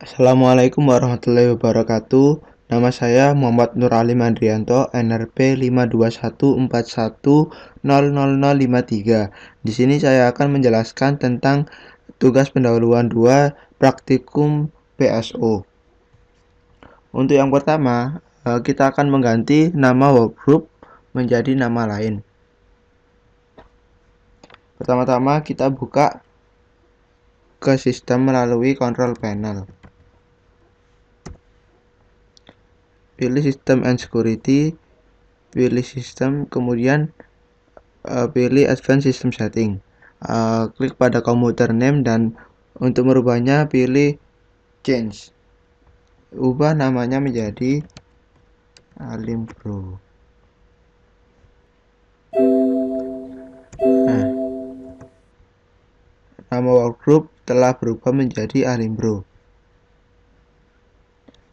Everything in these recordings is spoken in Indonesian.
Assalamualaikum warahmatullahi wabarakatuh. Nama saya Muhammad Nur Alim Andrianto, NRP 52141000053. Di sini saya akan menjelaskan tentang tugas pendahuluan 2 praktikum PSO. Untuk yang pertama, kita akan mengganti nama workgroup menjadi nama lain. Pertama-tama kita buka ke sistem melalui control panel. Pilih System and Security, pilih System, kemudian pilih Advanced System Setting. Klik pada Computer Name dan untuk merubahnya pilih Change. Ubah namanya menjadi Alimbro. Nama workgroup telah berubah menjadi Alimbro.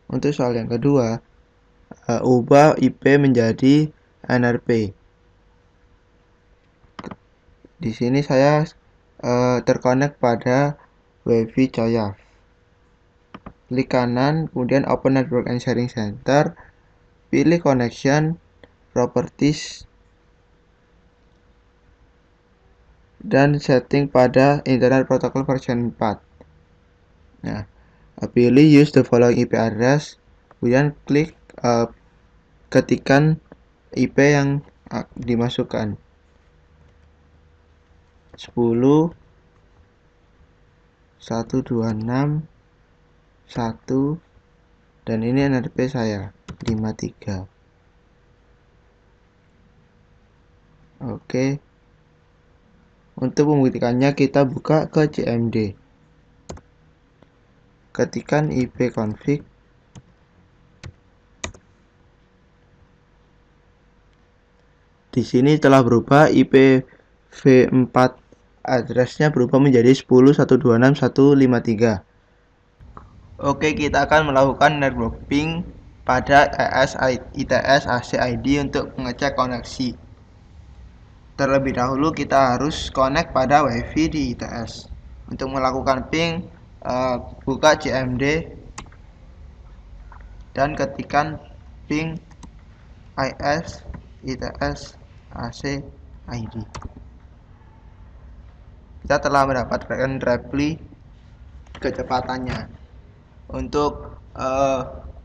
Untuk soal yang kedua, ubah IP menjadi NRP. Di sini saya terkonek pada WiFi Coyaf. Klik kanan, kemudian Open Network and Sharing Center, pilih Connection, Properties, dan setting pada Internet Protocol version 4. Nah, pilih Use the following IP address, kemudian klik ketikan IP yang dimasukkan. 10 126 1 dan ini NRP saya 53. Oke. Untuk membuktikannya kita buka ke CMD. Ketikan IP config. Di sini telah berubah IPv4 addressnya berubah menjadi 10.126.153. Oke, kita akan melakukan network ping pada ITS AC ID untuk mengecek koneksi. Terlebih dahulu kita harus connect pada WiFi di ITS. Untuk melakukan ping, buka CMD dan ketikkan ping IS ITS AC ID. Kita telah mendapatkan reply kecepatannya. Untuk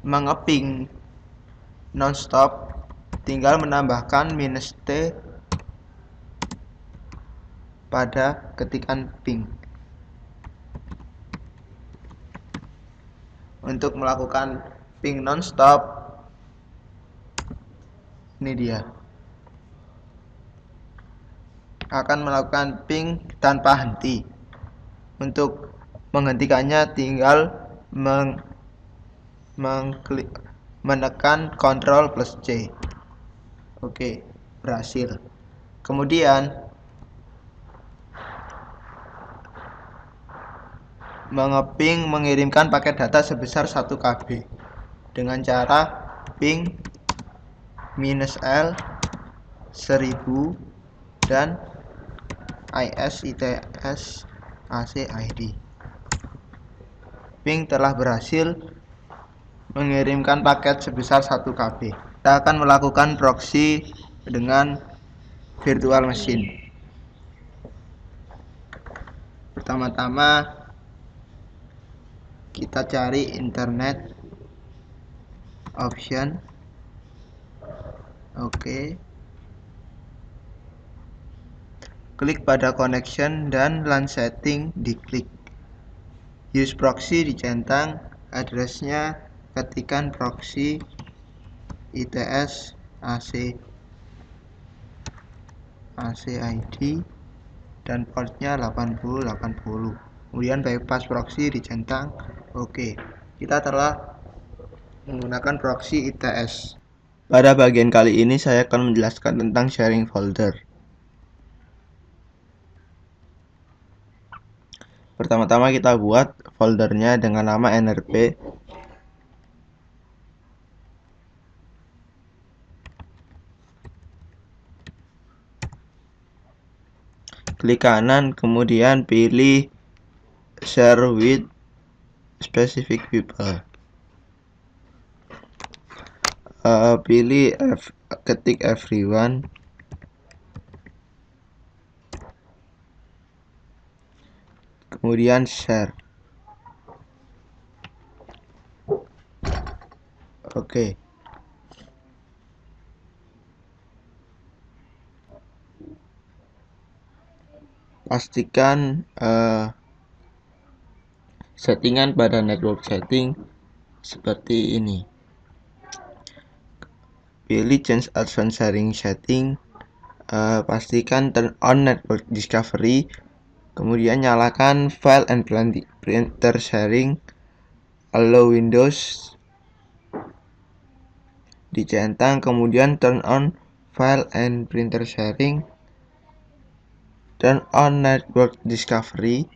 mengeping nonstop, tinggal menambahkan -T pada ketikan ping. Untuk melakukan ping nonstop, ini dia. Akan melakukan ping tanpa henti. Untuk menghentikannya tinggal menekan Ctrl plus C. Oke, berhasil. Kemudian mengirimkan paket data sebesar 1 KB dengan cara ping -L 1000 dan IS ITS AC ID. Ping telah berhasil mengirimkan paket sebesar 1 KB. Kita akan melakukan proxy dengan virtual machine. Pertama-tama kita cari internet option. Oke. Klik pada connection dan LAN setting diklik. Use proxy dicentang, addressnya ketikan proxy ITS AC ID dan portnya 8080. Kemudian bypass proxy dicentang. Oke, kita telah menggunakan proxy ITS. Pada bagian kali ini saya akan menjelaskan tentang sharing folder. Pertama-tama kita buat foldernya dengan nama NRP. Klik kanan, kemudian pilih share with specific people. Pilih ketik everyone. Kemudian share. Oke. Pastikan settingan pada network setting seperti ini. Pilih change advanced sharing setting. Pastikan turn on network discovery. Kemudian nyalakan file and printer sharing. Allow Windows dicentang, kemudian turn on file and printer sharing, turn on network discovery,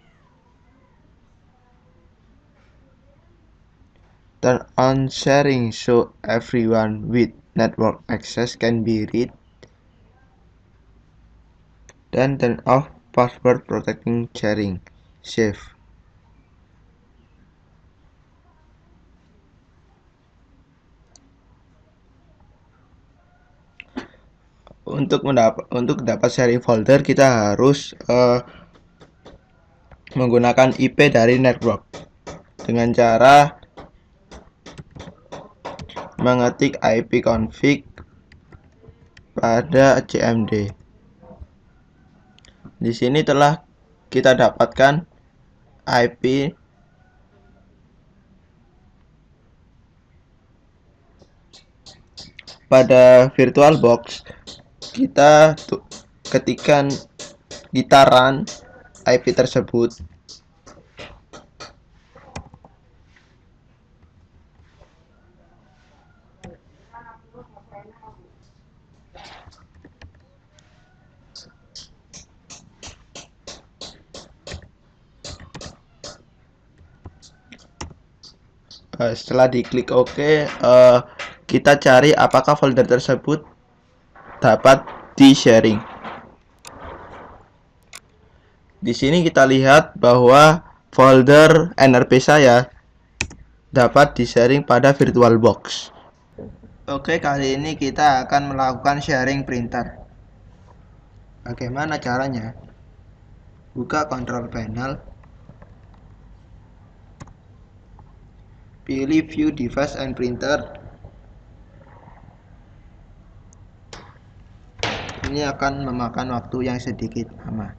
turn on sharing so everyone with network access can be read, dan turn off password protecting sharing. Save. Untuk dapat sharing folder, kita harus menggunakan IP dari network dengan cara mengetik ipconfig pada cmd. Di sini telah kita dapatkan IP pada VirtualBox. Kita ketikkan gitaran IP tersebut. Setelah diklik OK, kita cari apakah folder tersebut dapat di-sharing. Di sini kita lihat bahwa folder NRP saya dapat di-sharing pada VirtualBox. Oke, kali ini kita akan melakukan sharing printer. Bagaimana caranya? Buka control panel. Pilih view device and printer. Ini akan memakan waktu yang sedikit lama.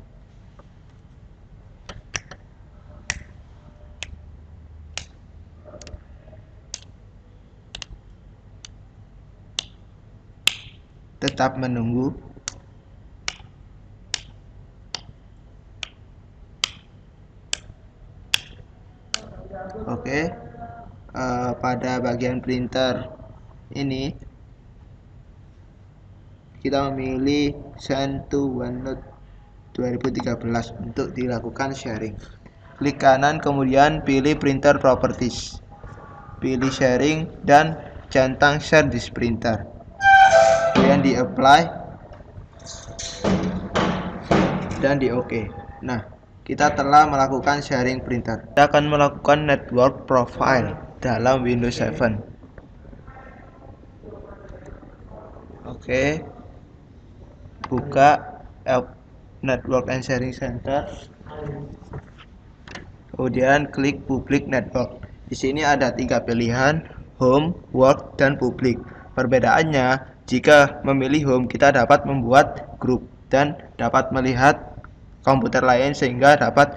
Tetap menunggu. Oke. Pada bagian printer ini kita memilih send to OneNote 2013 untuk dilakukan sharing. Klik kanan, kemudian pilih printer properties, pilih sharing dan centang share this printer, kemudian di apply dan di OK. Nah, kita telah melakukan sharing printer. Kita akan melakukan network profile dalam Windows 7. Oke. Buka Network and Sharing Center. Kemudian klik Public Network. Di sini ada 3 pilihan, Home, Work, dan Public. Perbedaannya, jika memilih Home, kita dapat membuat grup dan dapat melihat komputer lain sehingga dapat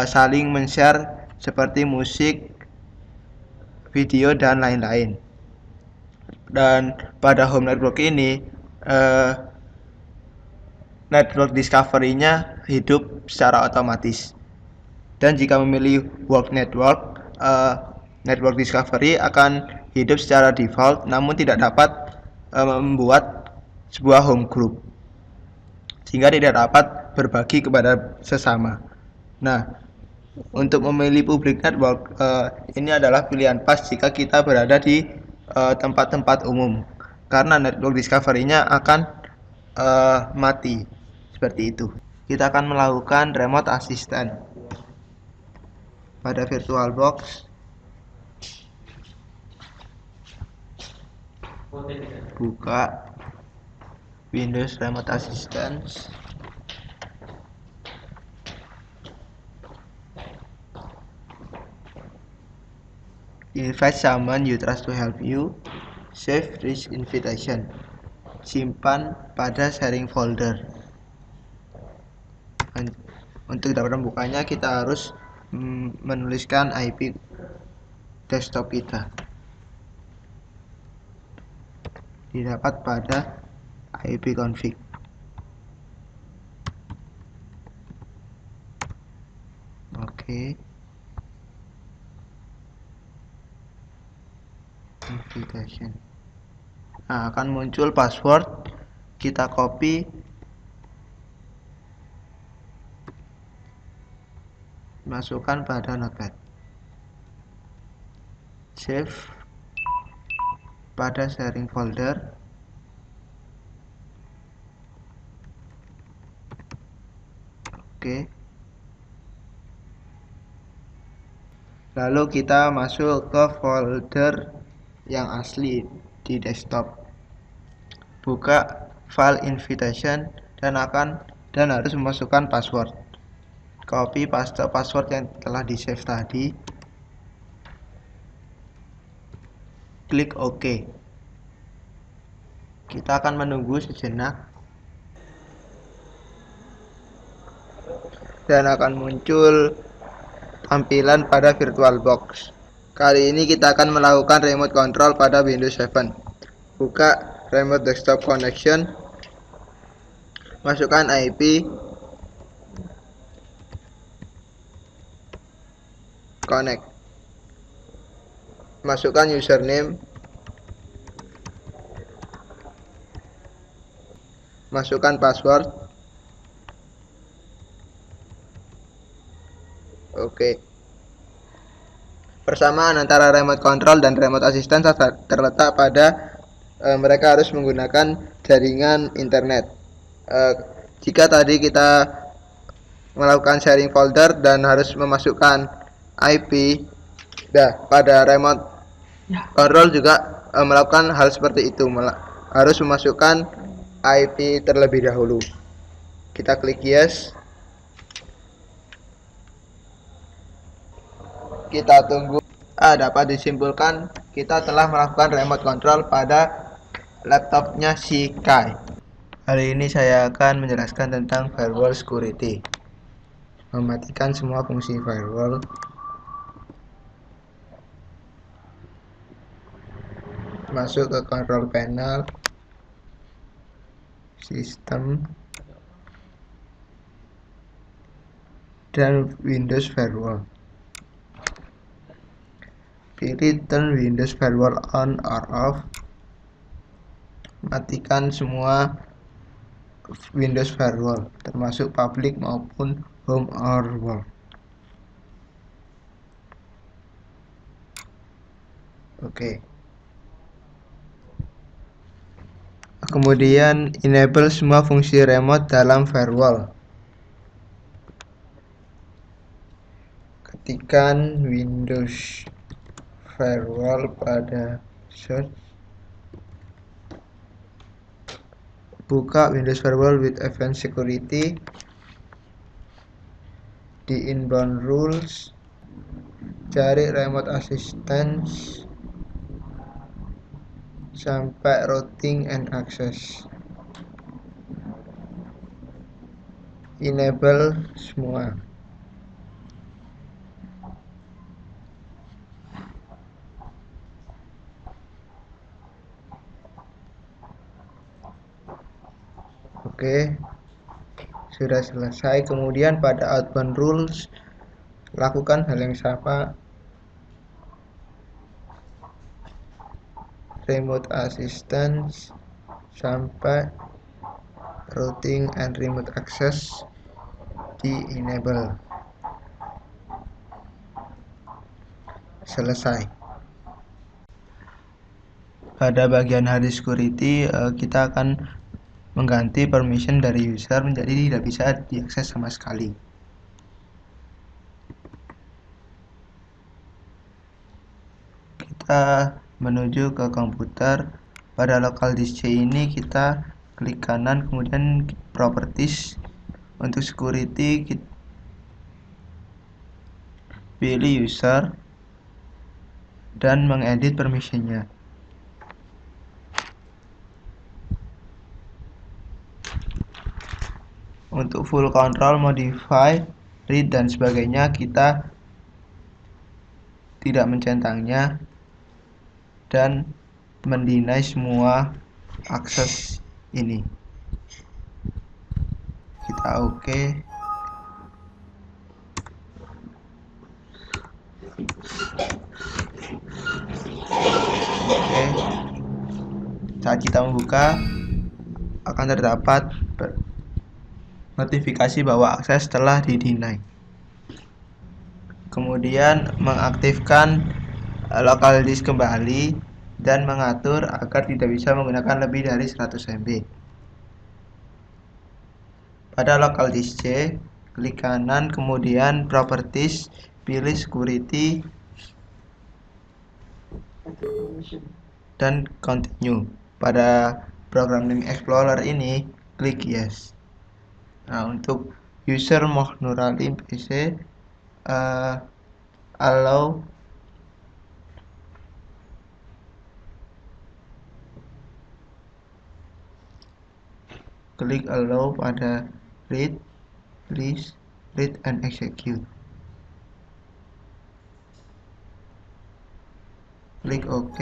saling men-share seperti musik, video, dan lain-lain. Dan pada home network ini network discovery-nya hidup secara otomatis. Dan jika memilih work network, network discovery akan hidup secara default namun tidak dapat membuat sebuah home group, sehingga tidak dapat berbagi kepada sesama. Nah, untuk memilih public network, ini adalah pilihan pas jika kita berada di tempat-tempat umum, karena network discovery-nya akan mati. Seperti itu. Kita akan melakukan remote assistant. pada VirtualBox, buka Windows Remote Assistance, invite someone you trust to help you, save this invitation, simpan pada sharing folder. Untuk dapat membukanya kita harus menuliskan IP desktop kita, didapat pada ipconfig. Oke. Invitation. Nah, akan muncul password, kita copy, masukkan pada notepad, save pada sharing folder. Oke. Lalu kita masuk ke folder yang asli di desktop, buka file invitation dan harus memasukkan password. Copy paste password yang telah di save tadi, klik OK. Kita akan menunggu sejenak dan akan muncul tampilan pada VirtualBox. Kali ini kita akan melakukan remote control pada Windows 7. Buka Remote Desktop Connection, masukkan IP, connect, masukkan username, masukkan password. Oke. Persamaan antara remote control dan remote assistant terletak pada mereka harus menggunakan jaringan internet. Jika tadi kita melakukan sharing folder dan harus memasukkan IP, pada remote control juga melakukan hal seperti itu, harus memasukkan IP terlebih dahulu. Kita klik yes. Kita tunggu. Dapat disimpulkan kita telah melakukan remote control pada laptopnya si Kai. Hari ini saya akan menjelaskan tentang firewall security. Mematikan semua fungsi firewall. Masuk ke control panel, sistem, dan Windows Firewall. Pilih turn Windows Firewall on or off. Matikan semua Windows Firewall, termasuk public maupun home or work. Oke. Kemudian enable semua fungsi remote dalam firewall. Ketikkan Windows Firewall pada search. Buka Windows Firewall with Advanced Security. Di inbound rules, cari remote assistance sampai routing and access. Enable semua. Oke, sudah selesai. Kemudian pada outbound rules, lakukan hal yang sama. Remote assistance sampai routing and remote access di enable. Selesai. Pada bagian hard security, kita akan mengganti permission dari user menjadi tidak bisa diakses sama sekali. kita menuju ke komputer. Pada local disk C ini kita klik kanan, kemudian properties. Untuk security kita pilih user dan mengedit permissionnya. Untuk full control, modify, read dan sebagainya kita tidak mencentangnya dan mendinai semua akses ini. Kita oke. Oke. Saat kita membuka akan terdapat notifikasi bahwa akses telah di-deny. Kemudian mengaktifkan local disk kembali dan mengatur agar tidak bisa menggunakan lebih dari 100 MB. Pada local disk C, klik kanan, kemudian properties, pilih security dan continue. Pada Programming Explorer ini klik yes. Nah, untuk user Moh Nuralim PC, allow klik allow pada read, please read and execute. Klik OK.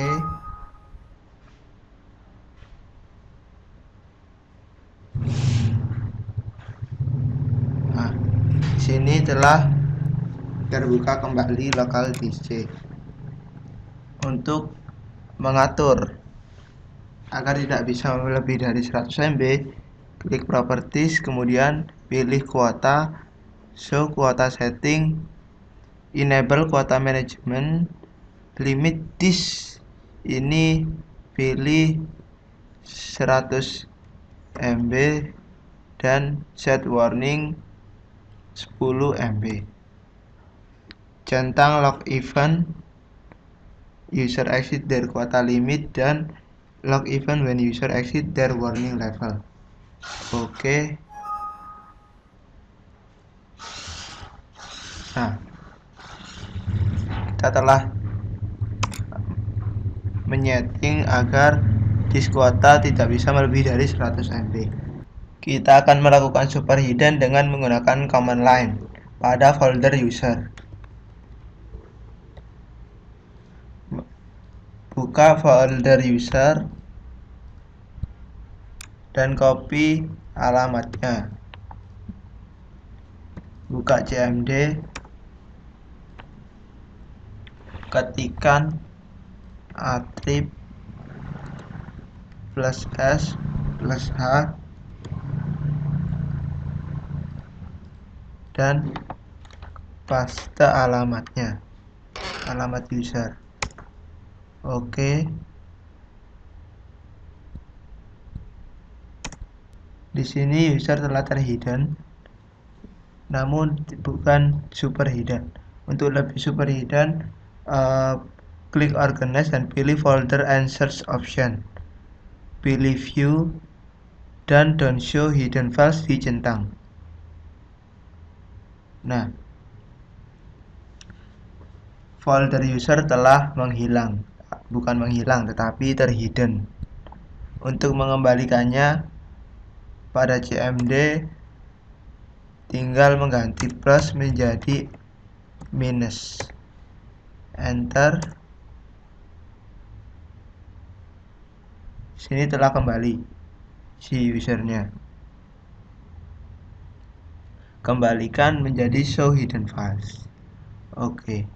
Nah, di sini telah terbuka kembali local disk C. Untuk mengatur agar tidak bisa lebih dari 100 MB, klik properties, kemudian pilih kuota, show kuota setting, enable kuota management, limit disk ini pilih 100 MB dan set warning 10 MB. Centang log event user exit their kuota limit dan log event when user exit their warning level. Oke. Nah, kita telah menyeting agar disk kuota tidak bisa melebihi dari 100 MB. Kita akan melakukan superhidden dengan menggunakan command line pada folder user. Buka folder user dan copy alamatnya. Buka cmd, ketikkan attrib +s +h dan paste alamatnya, alamat user. Oke. Di sini user telah terhidden, namun bukan super hidden. Untuk lebih super hidden, klik organize dan pilih folder and search option. Pilih view dan don't show hidden files dicentang. Nah, folder user telah menghilang, bukan menghilang tetapi terhidden. Untuk mengembalikannya pada cmd tinggal mengganti plus menjadi minus, enter. Sini telah kembali si usernya. Kembalikan menjadi show hidden files. Oke.